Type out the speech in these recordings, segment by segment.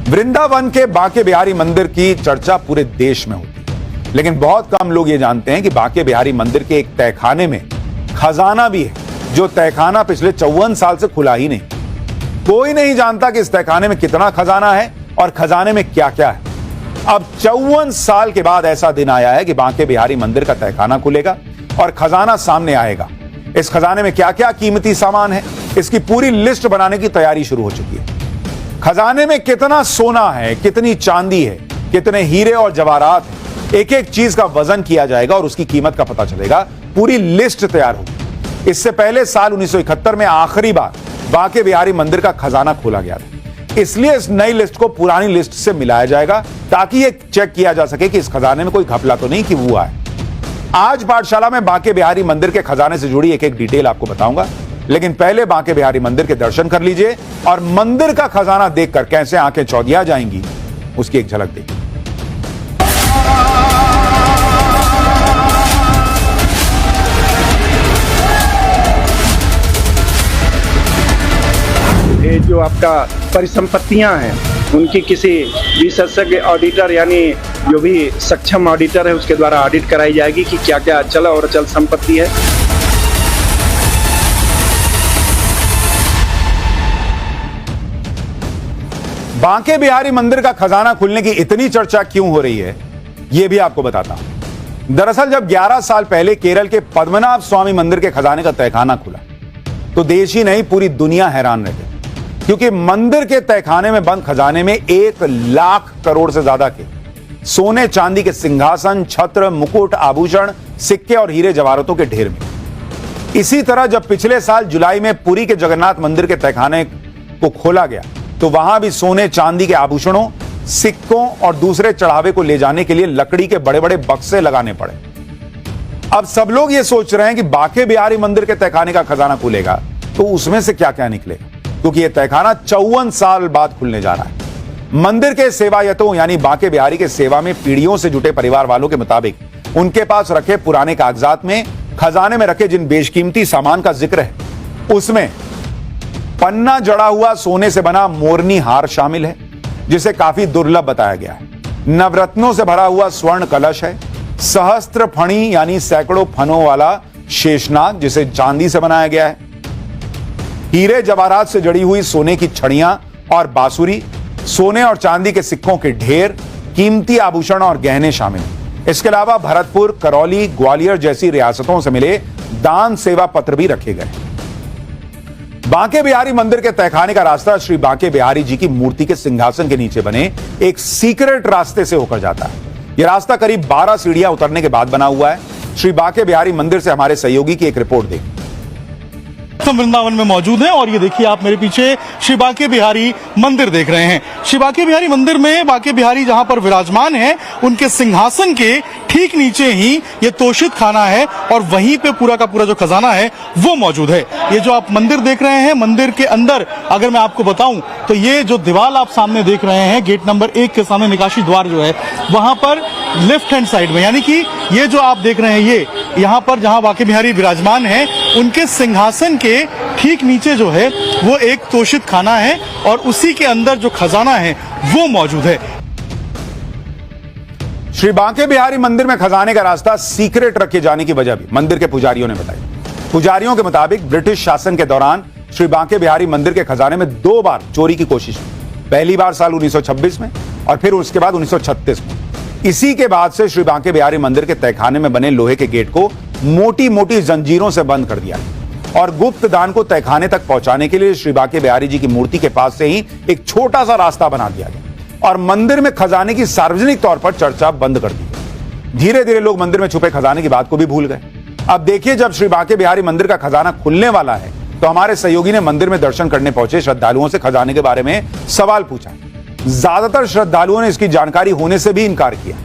वृंदावन के बांके बिहारी मंदिर की चर्चा पूरे देश में होती है, लेकिन बहुत कम लोग ये जानते हैं कि बांके बिहारी मंदिर के एक तहखाने में खजाना भी है, जो तहखाना पिछले 54 साल से खुला ही नहीं। कोई नहीं जानता कि इस तहखाने में कितना खजाना है और खजाने में क्या क्या है। अब 54 साल के बाद ऐसा दिन आया है कि बांके बिहारी मंदिर का तहखाना खुलेगा और खजाना सामने आएगा। इस खजाने में क्या क्या कीमती सामान है, इसकी पूरी लिस्ट बनाने की तैयारी शुरू हो चुकी है। खजाने में कितना सोना है, कितनी चांदी है, कितने हीरे और जवाहरात हैं, एक एक चीज का वजन किया जाएगा और उसकी कीमत का पता चलेगा। पूरी लिस्ट तैयार होगी। इससे पहले साल 1971 में आखिरी बार बांके बिहारी मंदिर का खजाना खोला गया था, इसलिए इस नई लिस्ट को पुरानी लिस्ट से मिलाया जाएगा ताकि यह चेक किया जा सके कि इस खजाने में कोई घपला तो नहीं कि हुआ है। आज पाठशाला में बांके बिहारी मंदिर के खजाने से जुड़ी एक एक डिटेल आपको बताऊंगा, लेकिन पहले बांके बिहारी मंदिर के दर्शन कर लीजिए और मंदिर का खजाना देखकर कैसे आंखें चौंधिया जाएंगी, उसकी एक झलक देखिए। ये जो आपका परिसंपत्तियां हैं, उनकी किसी विशेषज्ञ ऑडिटर यानी जो भी सक्षम ऑडिटर है उसके द्वारा ऑडिट कराई जाएगी कि क्या क्या अचल और अचल संपत्ति है। बांके बिहारी मंदिर का खजाना खुलने की इतनी चर्चा क्यों हो रही है, यह भी आपको बताता हूं। दरअसल जब 11 साल पहले केरल के पद्मनाभ स्वामी मंदिर के खजाने का तहखाना खुला तो देश ही नहीं पूरी दुनिया हैरान रह गई, क्योंकि मंदिर के तहखाने में बंद खजाने में 1 लाख करोड़ से ज्यादा के सोने चांदी के सिंहासन, छत्र, मुकुट, आभूषण, सिक्के और हीरे जवाहरातों के ढेर में। इसी तरह जब पिछले साल जुलाई में पुरी के जगन्नाथ मंदिर के तहखाने को खोला गया तो वहां भी सोने चांदी के आभूषणों, सिक्कों और दूसरे चढ़ावे को ले जाने के लिए लकड़ी के बड़े बड़े बक्से लगाने पड़े। अब सब लोग ये सोच रहे हैं कि बांके बिहारी मंदिर के तहखाने का खजाना खुलेगा तो उसमें से क्या क्या निकलेगा, क्योंकि यह तहखाना 54 साल बाद खुलने जा रहा है। मंदिर के सेवायतों यानी बांके बिहारी के सेवा में पीढ़ियों से जुटे परिवार वालों के मुताबिक उनके पास रखे पुराने कागजात में खजाने में रखे जिन बेशकीमती सामान का जिक्र है, उसमें पन्ना जड़ा हुआ सोने से बना मोरनी हार शामिल है, जिसे काफी दुर्लभ बताया गया है। नवरत्नों से भरा हुआ स्वर्ण कलश है। सहस्त्र फणी यानी सैकड़ों फनों वाला शेषनाग, जिसे चांदी से बनाया गया है। हीरे जवाहरात से जड़ी हुई सोने की छड़ियां और बांसुरी, सोने और चांदी के सिक्कों के ढेर, कीमती आभूषण और गहने शामिल हैं। इसके अलावा भरतपुर, करौली, ग्वालियर जैसी रियासतों से मिले दान सेवा पत्र भी रखे गए। बांके बिहारी मंदिर के तहखाने का रास्ता श्री बांके बिहारी जी की मूर्ति के सिंहासन के नीचे बने एक सीक्रेट रास्ते से होकर जाता है। यह रास्ता करीब 12 सीढ़ियां उतरने के बाद बना हुआ है। श्री बांके बिहारी मंदिर से हमारे सहयोगी की एक रिपोर्ट देखिए। हम वृंदावन में मौजूद हैं और ये देखिए आप मेरे पीछे श्री बांके बिहारी मंदिर देख रहे हैं। श्री बांके बिहारी मंदिर में बांके बिहारी जहां पर विराजमान हैं, उनके सिंहासन के ठीक नीचे ही ये तोशित खाना है और वहीं पे पूरा का पूरा जो खजाना है वो मौजूद है। ये जो आप मंदिर देख रहे हैं, मंदिर के अंदर अगर मैं आपको बताऊं तो ये जो दीवार आप सामने देख रहे हैं, गेट नंबर 1 के सामने निकासी द्वार जो है वहां पर लेफ्ट हैंड साइड में, यानी कि ये जो आप देख रहे हैं, ये यहाँ पर जहां बांके बिहारी विराजमान है उनके सिंहासन के ठीक नीचे जो है वो एक तोशित खाना है और उसी के अंदर जो खजाना है वो मौजूद है। श्री बांके बिहारी मंदिर में खजाने का रास्ता सीक्रेट रखे जाने की वजह भी मंदिर के पुजारियों ने बताई। पुजारियों के मुताबिक ब्रिटिश शासन के दौरान श्री बांके बिहारी मंदिर के खजाने में 2 बार चोरी की कोशिश हुई। पहली बार साल 1926 में और फिर उसके बाद 1936 में। इसी के बाद से श्री बांके बिहारी मंदिर के तहखाने में बने लोहे के गेट को मोटी मोटी जंजीरों से बंद कर दिया और गुप्त दान को तहखाने तक पहुंचाने के लिए श्री बांके बिहारी जी की मूर्ति के पास से ही एक छोटा सा रास्ता बना दिया गया और मंदिर में खजाने की सार्वजनिक तौर पर चर्चा बंद कर दी गई। धीरे धीरे लोग मंदिर में छुपे खजाने की बात को भी भूल गए। अब देखिए, जब श्री बांके बिहारी मंदिर का खजाना खुलने वाला है तो हमारे सहयोगी ने मंदिर में दर्शन करने पहुंचे श्रद्धालुओं से खजाने के बारे में सवाल पूछा। ज्यादातर श्रद्धालुओं ने इसकी जानकारी होने से भी इनकार किया।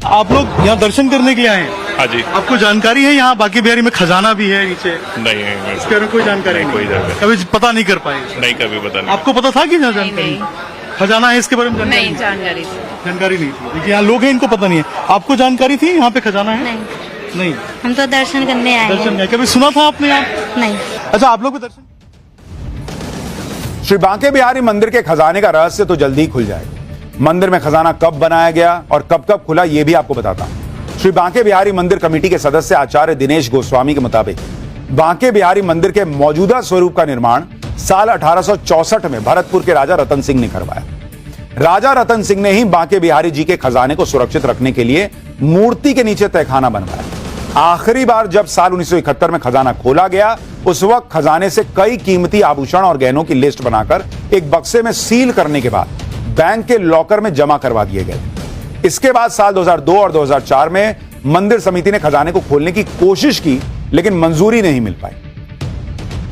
आप लोग यहाँ दर्शन करने के लिए आए हैं? हाँ जी। आपको जानकारी है यहाँ बांके बिहारी में खजाना भी है नीचे? नहीं, इसके बारे में कोई जानकारी नहीं, कोई जानकारी कभी पता नहीं कर पाए? नहीं, कभी पता नहीं। आपको पता था कि यहाँ जानकारी खजाना है इसके बारे में? नहीं, जानकारी नहीं थी। देखिए यहाँ लोग हैं, इनको पता नहीं है। आपको जानकारी थी यहाँ पे खजाना है? नहीं, हम तो दर्शन करने आए हैं। दर्शन कभी सुना था आपने यहाँ? नहीं। अच्छा, आप लोग भी दर्शन श्री बांके बिहारी मंदिर के खजाने का रहस्य तो जल्दी ही खुल जाएगा। मंदिर में खजाना कब बनाया गया और कब कब खुला, यह भी आपको बताता हूं। श्री बांके बिहारी मंदिर कमेटी के सदस्य आचार्य दिनेश गोस्वामी के मुताबिक बांके बिहारी मंदिर के मौजूदा स्वरूप का निर्माण साल 1864 में भरतपुर के राजा रतन सिंह ने करवाया। राजा रतन सिंह ने ही बांके बिहारी जी के खजाने को सुरक्षित रखने के लिए मूर्ति के नीचे तहखाना बनवाया। आखिरी बार जब साल 1971 में खजाना खोला गया, उस वक्त खजाने से कई कीमती आभूषण और गहनों की लिस्ट बनाकर एक बक्से में सील करने के बाद बैंक के लॉकर में जमा करवा दिए गए। इसके बाद साल 2002 और 2004 में मंदिर समिति ने खजाने को खोलने की कोशिश की, लेकिन मंजूरी नहीं मिल पाई।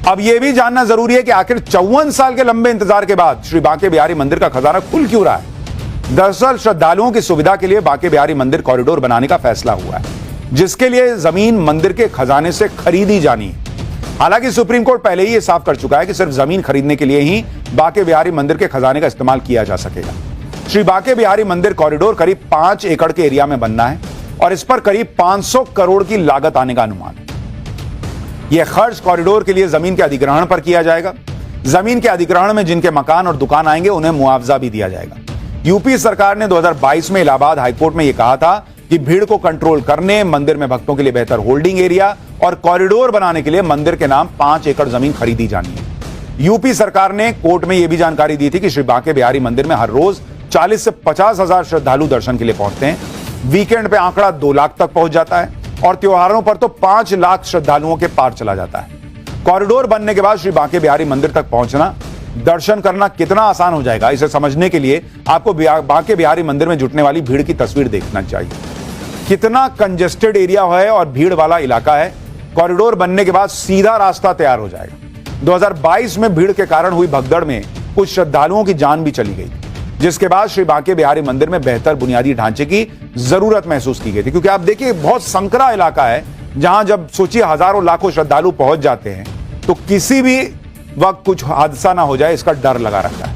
अब यह भी जानना जरूरी है कि आखिर 54 साल के लंबे इंतजार के बाद श्री बांके बिहारी मंदिर का खजाना खुल क्यों रहा है। दरअसल श्रद्धालुओं की सुविधा के लिए बांके बिहारी मंदिर कॉरिडोर बनाने का फैसला हुआ है, जिसके लिए जमीन मंदिर के खजाने से खरीदी जानी है। हालांकि सुप्रीम कोर्ट पहले ही यह साफ कर चुका है कि सिर्फ जमीन खरीदने के लिए ही बांके बिहारी मंदिर के खजाने का इस्तेमाल किया जा सकेगा। श्री बांके बिहारी मंदिर कॉरिडोर करीब 5 एकड़ के एरिया में बनना है और इस पर करीब 500 करोड़ की लागत आने का अनुमान है। यह खर्च कॉरिडोर के लिए जमीन के अधिग्रहण पर किया जाएगा। जमीन के अधिग्रहण में जिनके मकान और दुकान आएंगे, उन्हें मुआवजा भी दिया जाएगा। यूपी सरकार ने 2022 में इलाहाबाद हाईकोर्ट में यह कहा था कि भीड़ को कंट्रोल करने, मंदिर में भक्तों के लिए बेहतर होल्डिंग एरिया और कॉरिडोर बनाने के लिए मंदिर के नाम 5 एकड़ जमीन खरीदी जानी है। यूपी सरकार ने कोर्ट में यह भी जानकारी दी थी कि श्री बांके बिहारी मंदिर में हर रोज 40 से 50 हजार श्रद्धालु दर्शन के लिए पहुंचते हैं। वीकेंड पे आंकड़ा 2 लाख तक पहुंच जाता है और त्योहारों पर तो 5 लाख श्रद्धालुओं के पार चला जाता है। कॉरिडोर बनने के बाद श्री बांके बिहारी मंदिर तक पहुंचना, दर्शन करना कितना आसान हो जाएगा, इसे समझने के लिए आपको बांके बिहारी मंदिर में जुटने वाली भीड़ की तस्वीर देखना चाहिए। कितना कंजेस्टेड एरिया है और भीड़ वाला इलाका है। कॉरिडोर बनने के बाद सीधा रास्ता तैयार हो जाएगा। 2022 में भीड़ के कारण हुई भगदड़ में कुछ श्रद्धालुओं की जान भी चली गई, जिसके बाद श्री बांके बिहारी मंदिर में बेहतर बुनियादी ढांचे की जरूरत महसूस की गई थी। क्योंकि आप देखिए, बहुत संकरा इलाका है, जहां जब सोचिए हजारों लाखों श्रद्धालु पहुंच जाते हैं तो किसी भी वक्त कुछ हादसा ना हो जाए, इसका डर लगा रहता है।